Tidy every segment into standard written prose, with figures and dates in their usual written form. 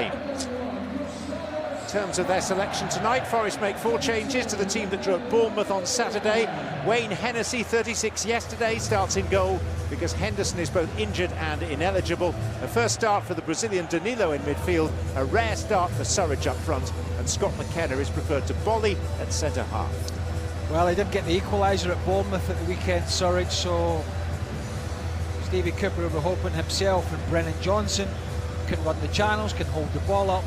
In terms of their selection tonight, Forest make 4 changes to the team that drew at Bournemouth on Saturday. Wayne Hennessy, 36 yesterday, starts in goal because Henderson is both injured and ineligible. A first start for the Brazilian Danilo in midfield, a rare start for Surridge up front, and Scott McKenna is preferred to Bolly at centre-half. Well, he didn't get the equaliser at Bournemouth at the weekend, Surridge, so Stevie Cooper will be hoping himself and Brennan Johnson can run the channels, can hold the ball up,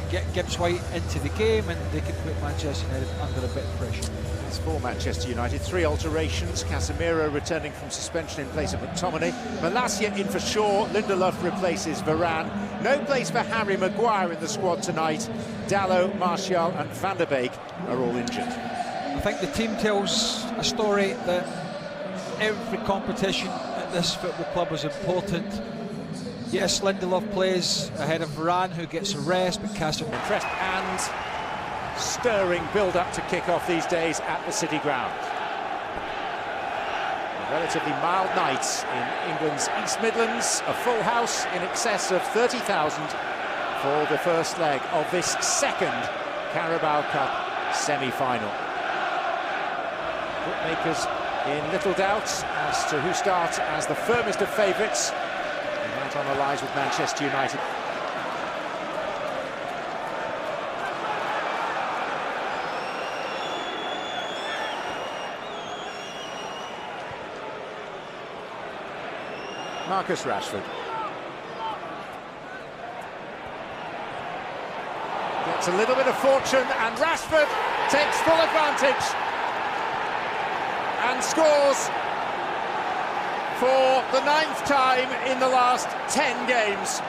get Gibbs White into the game, and they can put Manchester United under a bit of pressure. As for Manchester United, 3 alterations. Casemiro returning from suspension in place of McTominay. Malacia in for Shaw. Lindelof replaces Varane. No place for Harry Maguire in the squad tonight. Dalot, Martial and Van der Beek are all injured. I think the team tells a story that every competition at this football club is important. Yes, Lindelof plays ahead of Varane, who gets a rest, but Casemiro... Interest and stirring build-up to kick off these days at the City Ground. A relatively mild night in England's East Midlands, a full house in excess of 30,000 for the first leg of this second Carabao Cup semi-final. Bookmakers in little doubt as to who starts as the firmest of favourites. Right on the lines with Manchester United. Marcus Rashford gets a little bit of fortune, and Rashford takes full advantage and scores for the 9th time in the last 10 games.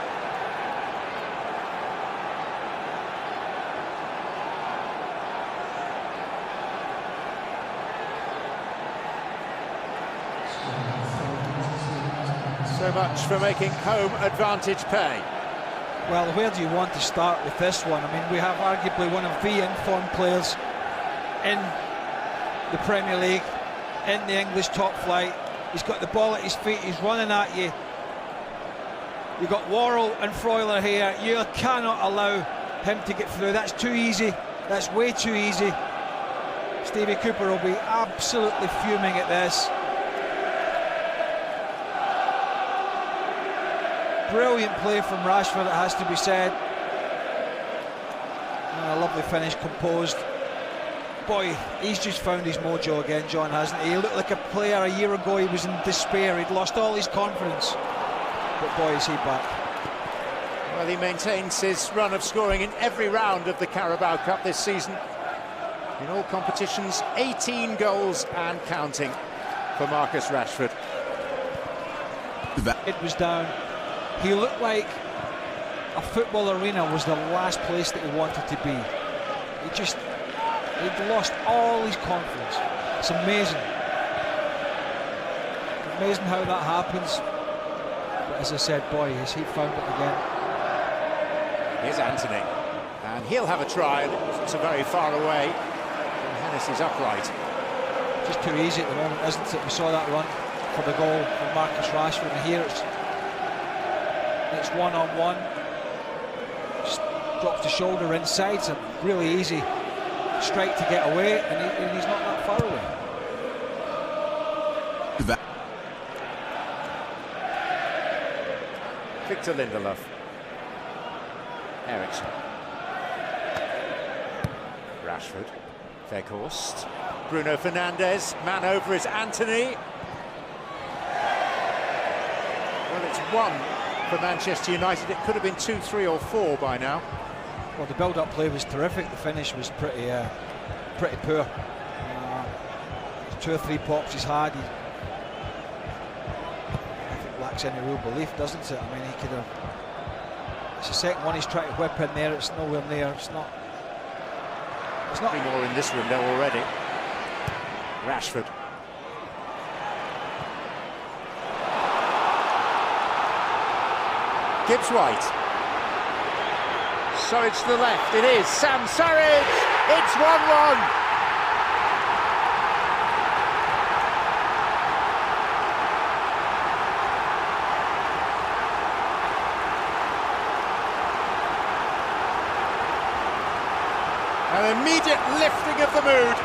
So much for making home advantage pay. Well, where do you want to start with this one? I mean, we have arguably one of the informed players in the Premier League, in the English top flight. He's got the ball at his feet, he's running at you. You've got Worrell and Freuler here. You cannot allow him to get through. That's too easy. That's way too easy. Stevie Cooper will be absolutely fuming at this. Brilliant play from Rashford, it has to be said. And a lovely finish, composed. Boy, he's just found his mojo again, John, hasn't he? He looked like a player a year ago. He was in despair. He'd lost all his confidence. But boy, is he back. Well, he maintains his run of scoring in every round of the Carabao Cup this season. In all competitions, 18 goals and counting for Marcus Rashford. It was down. He looked like a football arena was the last place that he wanted to be. He'd lost all his confidence. It's amazing. Amazing how that happens. But as I said, boy, has he found it again. Here's Anthony. And he'll have a try. It's very far away from Hennessy's upright. Just too easy at the moment, isn't it? We saw that run for the goal from Marcus Rashford. And here it's one-on-one. Just drops the shoulder inside. It's a really easy strike to get away, and he's not that far away. Victor Lindelof. Eriksson. Rashford. Weghorst. Bruno Fernandes. Man over is Anthony. Well, it's 1 for Manchester United. It could have been 2, 3 or 4 by now. Well, the build-up play was terrific. The finish was pretty poor. 2 or 3 pops he's had. I think lacks any real belief, doesn't it? I mean, he could have. It's the second one he's trying to whip in there. It's nowhere near. It's not. More in this window already. Rashford. Gibbs White. Surridge to the left, it is Sam Surridge, it's 1-1. An immediate lifting of the mood.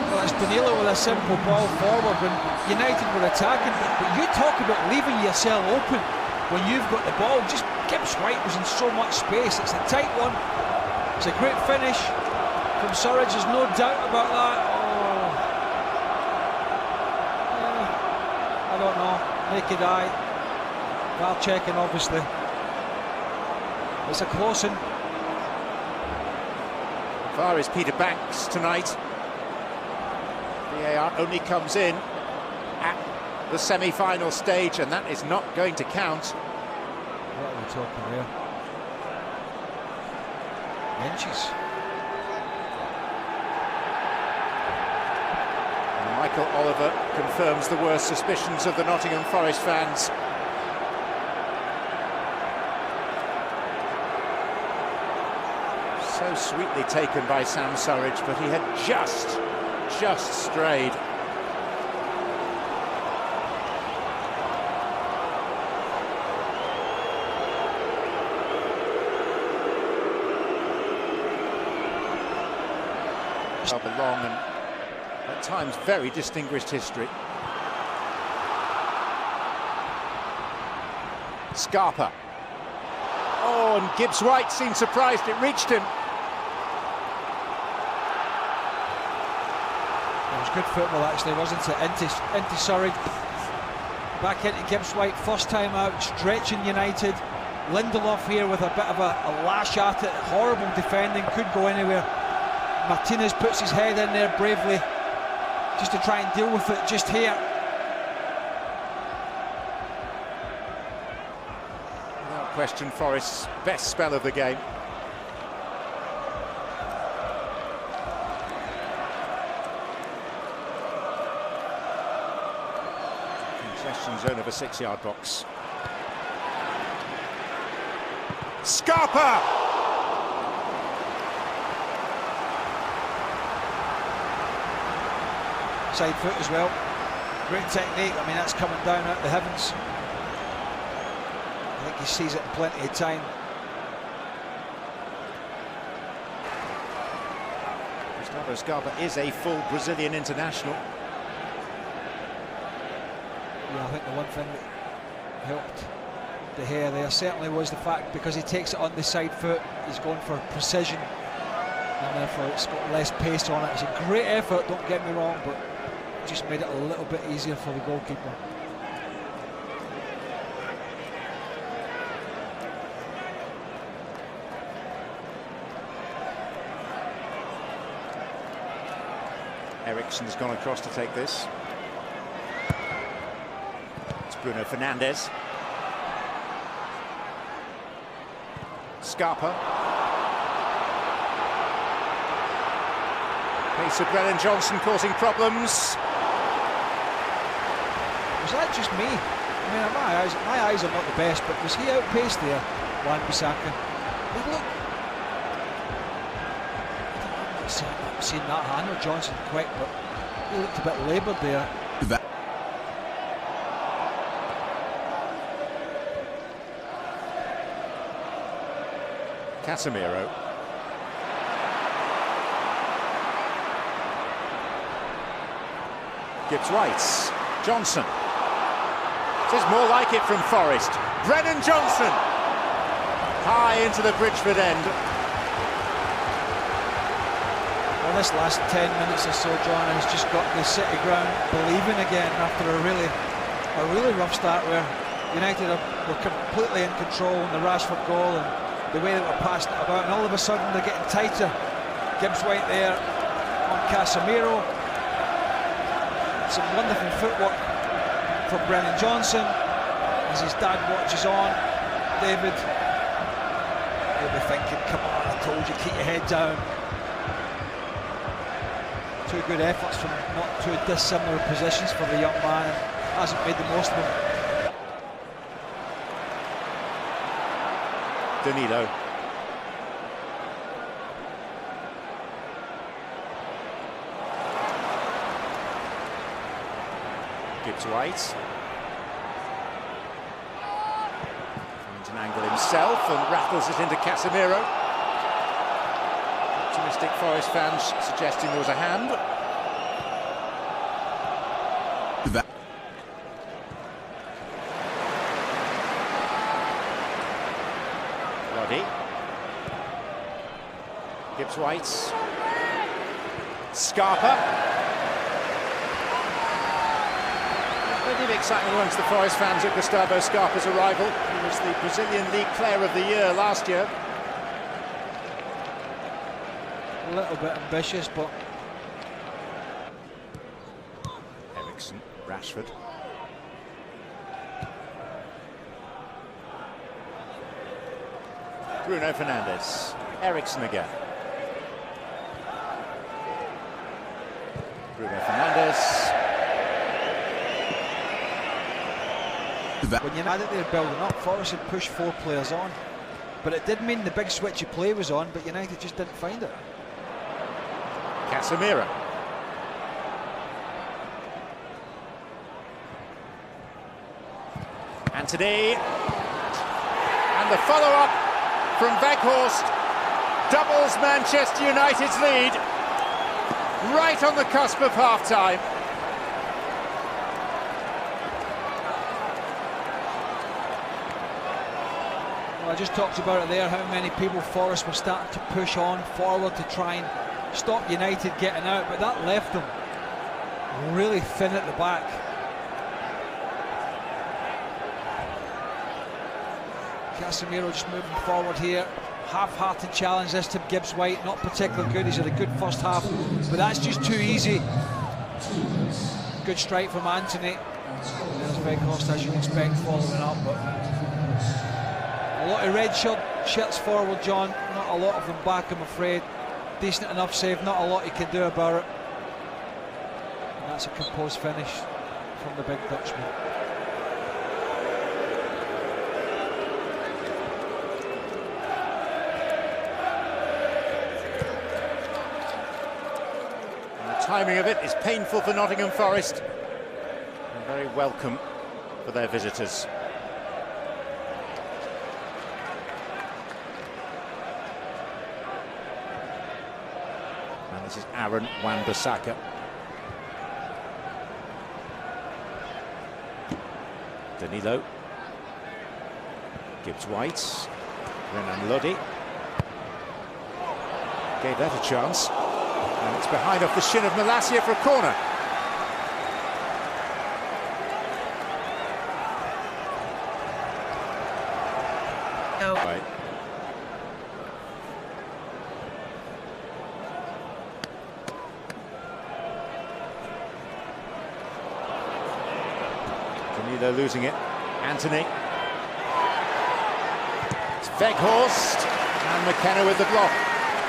Well, it's Danilo with a simple ball forward when United were attacking, but you talk about leaving yourself open when you've got the ball. Just Gibbs White was in so much space. It's a tight one. It's a great finish from Surridge, there's no doubt about that. Oh. Yeah, I don't know, naked eye. VAR checking, obviously. It's a close one. VAR is Peter Banks tonight. VAR only comes in at the semi-final stage, and that is not going to count. What are we talking here? Inches. And Michael Oliver confirms the worst suspicions of the Nottingham Forest fans. So sweetly taken by Sam Surridge, but he had just strayed. A long and at times very distinguished history. Scarpa. Oh, and Gibbs White seemed surprised it reached him. It was good football actually, wasn't it? Into Surridge, back into Gibbs White, first time out, stretching United. Lindelof here with a bit of a lash at it, horrible defending, could go anywhere. Martinez puts his head in there bravely, just to try and deal with it just here. Without question, Forest's best spell of the game. Congestion zone of a 6-yard box. Scarpa! Side foot as well. Great technique. I mean, that's coming down out the heavens. I think he sees it in plenty of time. Gustavo Scarpa is a full Brazilian international. Yeah, I think the one thing that helped De Gea there certainly was the fact, because he takes it on the side foot, he's going for precision, and therefore it's got less pace on it. It's a great effort, don't get me wrong, but just made it a little bit easier for the goalkeeper. Eriksen's gone across to take this. It's Bruno Fernandes. Scarpa. Pace of Brennan Johnson causing problems. Was that just me? I mean, my eyes are not the best, but was he outpaced there, Wan-Bissaka? He looked... I'm not seeing that. I know Johnson quick, but he looked a bit laboured there. Casemiro. Gibbs White. Johnson. This is more like it from Forest. Brennan Johnson. High into the Bridgeford end. Well, this last 10 minutes or so, John, has just got the City ground believing again after a really rough start where United were completely in control in the Rashford goal and the way they were passing it about, and all of a sudden they're getting tighter. Gibbs White there on Casemiro. Some wonderful footwork from Brennan Johnson as his dad watches on. David, he'll be thinking, come on, I told you, keep your head down. Two good efforts from not too dissimilar positions for the young man, and hasn't made the most of them. Danilo. Gibbs White. Finds an angle himself. himself and rattles it into Casemiro. Optimistic Forest fans suggesting there was a hand. Roddy. Gibbs-White. Scarpa. Plenty of excitement amongst the Forest fans at Gustavo Scarpa's arrival. He was the Brazilian League Player of the Year last year. A little bit ambitious, but... Ericsson, Rashford. Bruno Fernandes. Ericsson again. Bruno Fernandes. When United were building up, Forest had pushed 4 players on, but it did mean the big switch of play was on, but United just didn't find it. Casemiro. Antony. And the follow-up from Weghorst doubles Manchester United's lead right on the cusp of half-time. Well, I just talked about it there, how many people Forest were starting to push on forward to try and stop United getting out, but that left them really thin at the back. Casemiro just moving forward here. Half-hearted challenge this to Gibbs-White, not particularly good. He's had a good first half, but that's just too easy. Good strike from Antony. There's Weghorst, as you expect, following up, but a lot of red shirts forward, John. Not a lot of them back, I'm afraid. Decent enough save, not a lot you can do about it. And that's a composed finish from the big Dutchman. Timing of it is painful for Nottingham Forest and very welcome for their visitors. And this is Aaron Wan-Bissaka. Danilo. Gibbs-White. Renan Lodi. Gave that a chance. And it's behind off the shin of Malacia for a corner. No. Right. Danilo losing it. Antony. It's Weghorst. And McKenna with the block.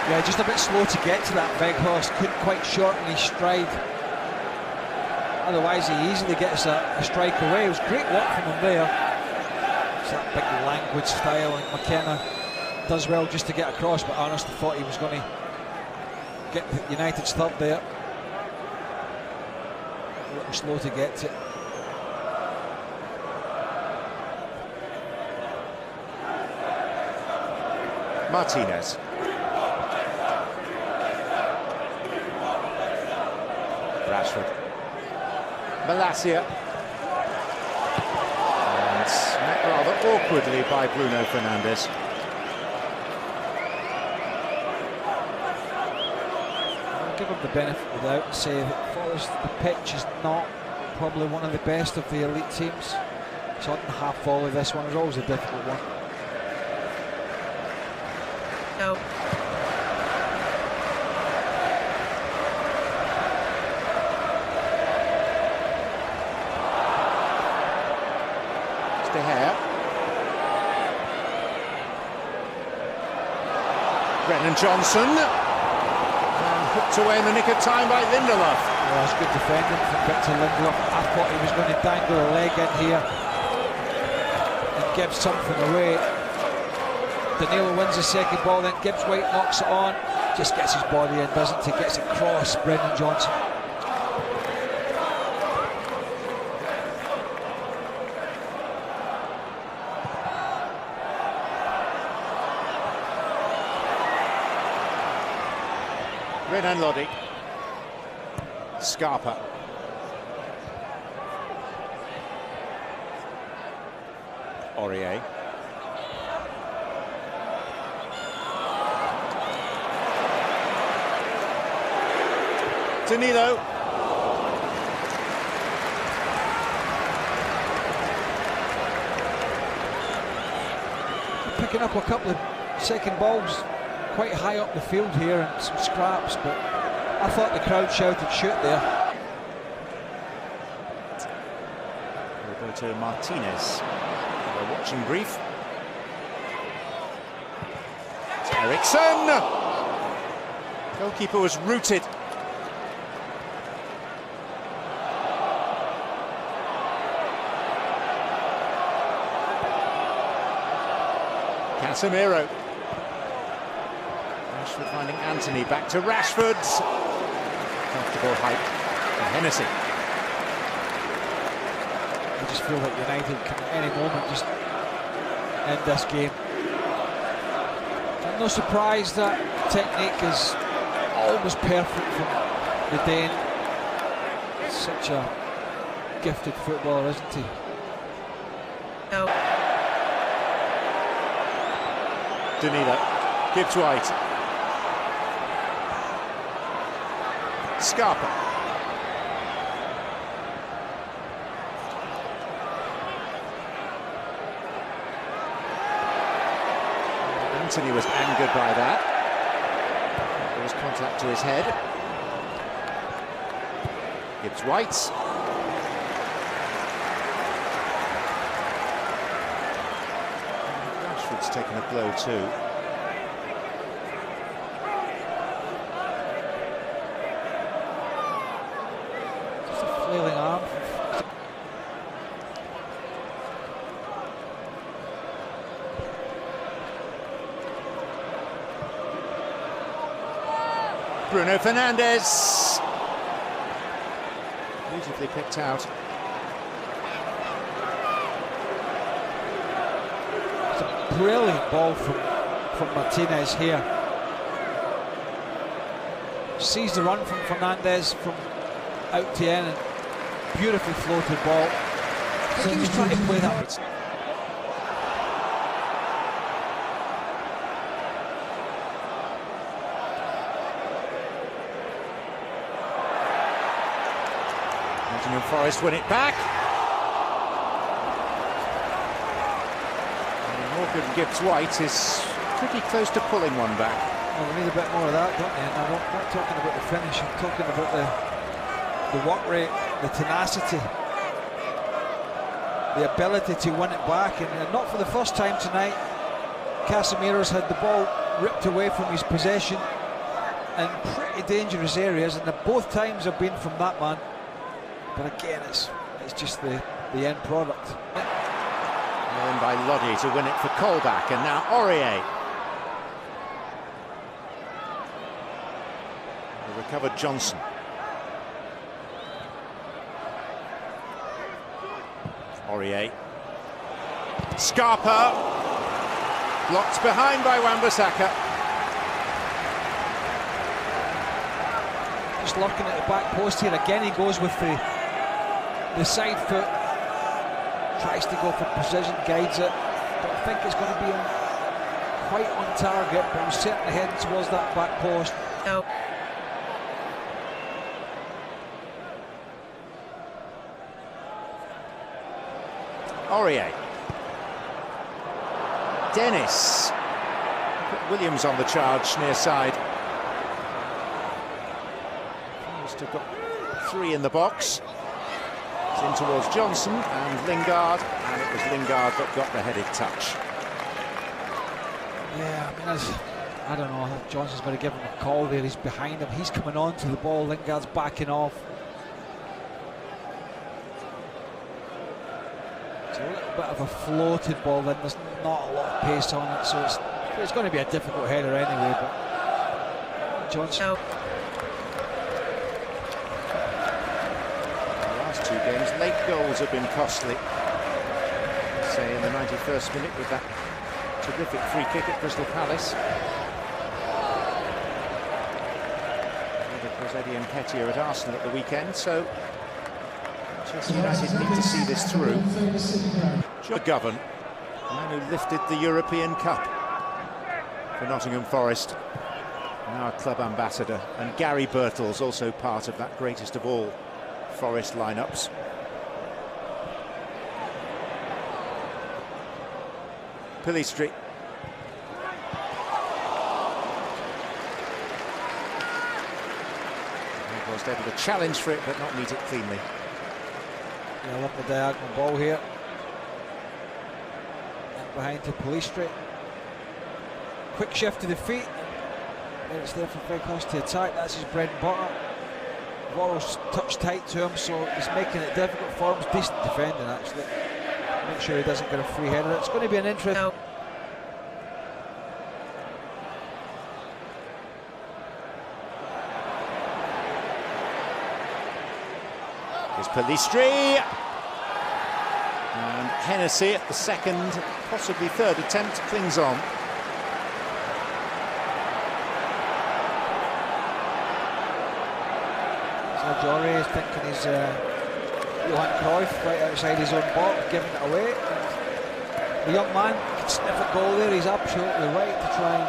Yeah, just a bit slow to get to that. Weghorst couldn't quite shorten his stride. Otherwise, he easily gets a strike away. It was great work from him there. It's that big languid style, and McKenna does well just to get across, but honestly thought he was going to get United's third there. A little slow to get to. Martinez. Rashford. Malacia. And met rather awkwardly by Bruno Fernandes. I'll give him the benefit of the doubt and say that Forest, the pitch is not probably one of the best of the elite teams. It's on the half volley, this one is always a difficult one. No. De Gea. Brennan Johnson. And hooked away in the nick of time by Lindelof. Well, that's good defending from Victor Lindelof. I thought he was going to dangle a leg in here and give something away. Danilo wins the second ball, then Gibbs-White knocks it on. Just gets his body in, doesn't he? Gets it across Brennan Johnson. Renan Lodi. Scarpa. Aurier. Danilo. Picking up a couple of second balls quite high up the field here and some scraps, but I thought the crowd shouted shoot there. Roberto Martinez. A watching brief. Eriksson! Goalkeeper was rooted. Casemiro. Rashford finding Anthony, back to Rashford. Comfortable height for Hennessy. I just feel like United can at any moment just end this game. And no surprise that technique is almost perfect from the Dane. Such a gifted footballer, isn't he? No. Danilo. Gibbs White. Scarpa. Anthony was angered by that. There was contact to his head. Gibbs White. Rashford's taken a blow too. Just a flailing arm. Bruno Fernandes. Beautifully picked out. It's a brilliant ball from Martinez here. Sees the run from Fernandes from out to in, and beautifully floated ball. I think he was trying to play that. Nottingham Forest win it back. And Morgan Gibbs White is pretty close to pulling one back. Well, we need a bit more of that, don't we? And I'm not talking about the finish, I'm talking about the work rate, the tenacity, the ability to win it back. And not for the first time tonight, Casemiro's had the ball ripped away from his possession in pretty dangerous areas, and both times have been from that man. But again, it's just the end product. Won by Lodi to win it for Colback, and now Aurier. The recovered Johnson. Aurier. Scarpa. Blocked behind by Wan-Bissaka. Just looking at the back post here again, he goes with the side foot, tries to go for precision, guides it. Don't think it's going to be quite on target, but we're certainly heading towards that back post. No. Aurier. Dennis. Put Williams on the charge near side. Must have got 3 in the box. It's in towards Johnson and Lingard, and it was Lingard that got the headed touch. Yeah, I mean, I don't know, Johnson's going to give him a call there, he's behind him, he's coming on to the ball, Lingard's backing off. It's a little bit of a floated ball then, there's not a lot of pace on it, so it's going to be a difficult header anyway, but Johnson... No. The last 2 games, late goals have been costly. Say in the 91st minute with that terrific free kick at Crystal Palace. because Eddie Nketiah at Arsenal at the weekend, so Manchester United need to see this through. John McGovern, the man who lifted the European Cup for Nottingham Forest, now a club ambassador, and Gary Birtles, also part of that greatest of all Forest lineups. Pillistri. He was able to challenge for it but not meet it cleanly. Yeah, love the diagonal ball here. And behind to Pillistri. Quick shift to the feet. And it's there for Vegas to attack. That's his bread and butter. Worrell's touch tight to him, so he's making it difficult for him. He's decent defending, actually. Make sure he doesn't get a free header. It's going to be an interesting. Here's Pillistri. And Hennessy at the second, possibly third attempt, clings on. Jory is thinking he's Johan Cruyff right outside his own box, giving it away. The young man can sniff a goal there. He's absolutely right to try and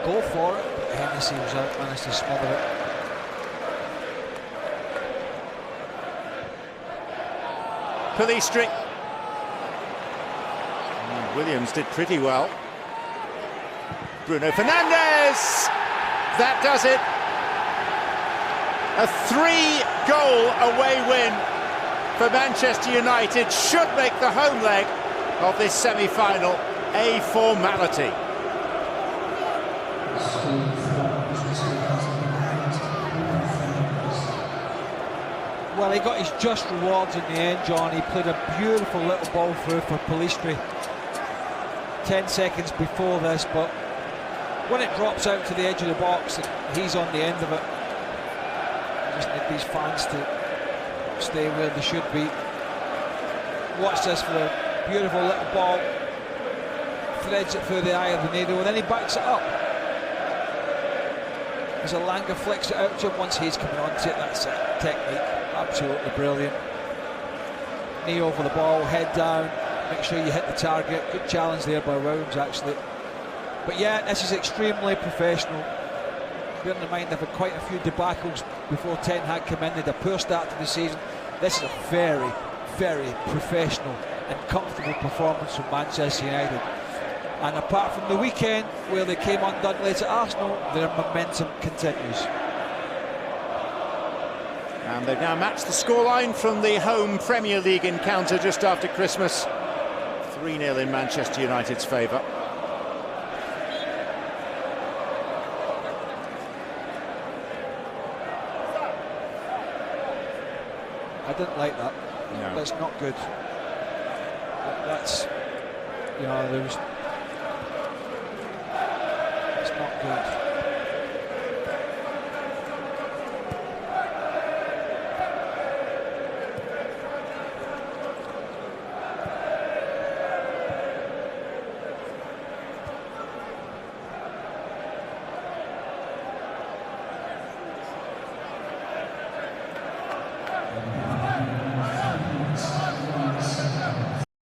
go for it. But Hennessy was out, managed to smother it. Pillistri. Williams did pretty well. Bruno Fernandes. That does it. A 3-goal away win for Manchester United should make the home leg of this semi-final a formality. Well, he got his just rewards in the end, John. He played a beautiful little ball through for Pillistri 10 seconds before this, but when it drops out to the edge of the box and he's on the end of it, just need these fans to stay where they should be. Watch this for a beautiful little ball. Threads it through the eye of the needle, and then he backs it up. As Elanga flicks it out to him once he's coming on to it. That's it. Technique. Absolutely brilliant. Knee over the ball, head down. Make sure you hit the target. Good challenge there by Williams, actually. But yeah, this is extremely professional. Bearing in mind they've had quite a few debacles before Ten Hag came in. They had a poor start to the season. This is a very, very professional and comfortable performance from Manchester United. And apart from the weekend where they came undone late at Arsenal, their momentum continues. And they've now matched the scoreline from the home Premier League encounter just after Christmas. 3-0 in Manchester United's favour. I didn't like that. No. That's not good. That's, you know, it's not good.